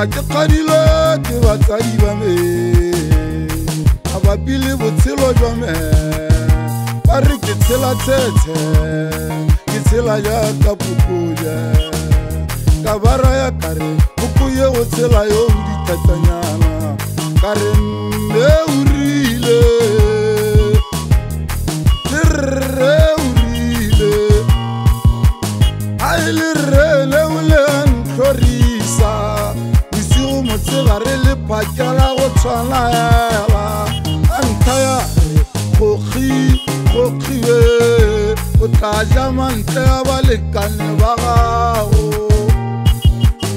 Ke qadile ke batsadi ba me mabapi le botshelo jwa me ba re ke tshela tshetse ke tshela jaaka pukuja ka ba raya ka re puku ye go tshela yo o dithatsanyana ka re nne o rile le rre o rile a e le rre le o le ntlhorisa motsegare le phakela go tshwana ela a ntlha ya kgokgiwe o tla ja mantle ya balekane ba gago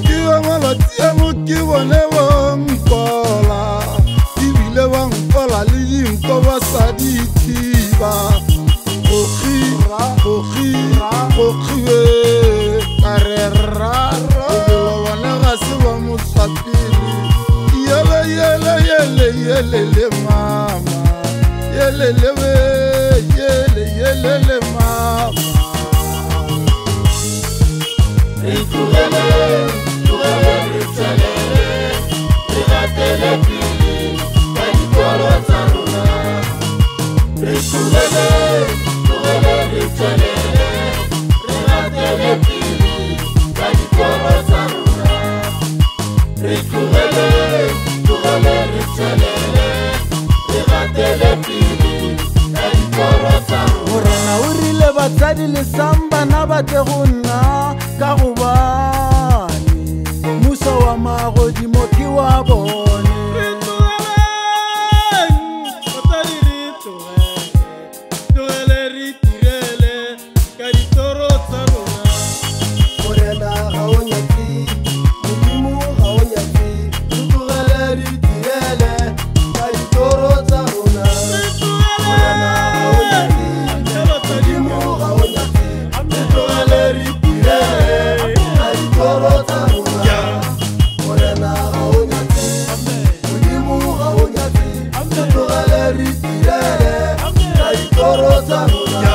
ke yo malatsi ano ke bone bonkola ebile ba nkola le dinko ba sa dithiba kgokgiwe ka re raro bone ga se ba motswapele yele mama yele mama Morena o rile batsadi le sambana ba tle go nna ka gobane mmuso wa magodimo ke wa bone. Morena ga o nyatsi modimo ga o nyatsi re tlogele re itirele ka ditoro tsa rona.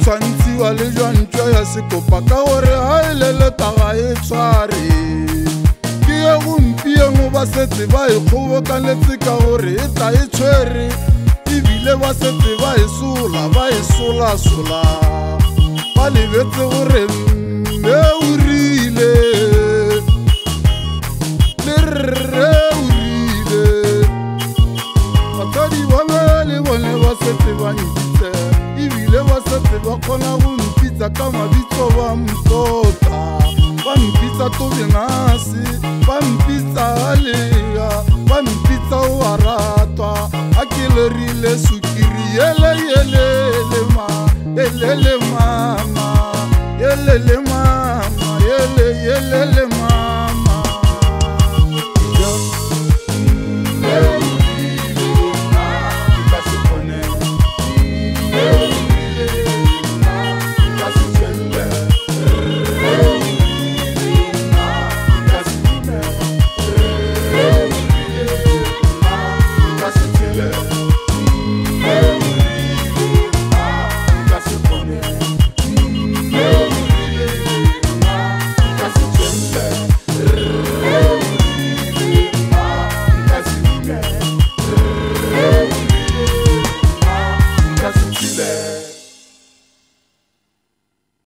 Tshwantshiwa le jwantšwa ya sekopa ka gore ha e leletaga e tshware ke ye gompieno ba setse ba e kgobokanetse ka gore e tla e tshwere ebile ba setse ba e solasola ba lebetse gore mme o rile le rre o rile batsadi ba me le bone ba setse ba ntitse ebile ba setse ba kgona go mpitsa ka mabitso ba mtota ba mpitsa Tobengase ba mpitsa Alega ba mpitsa o a ratwa a ke le rile sukiri yele mama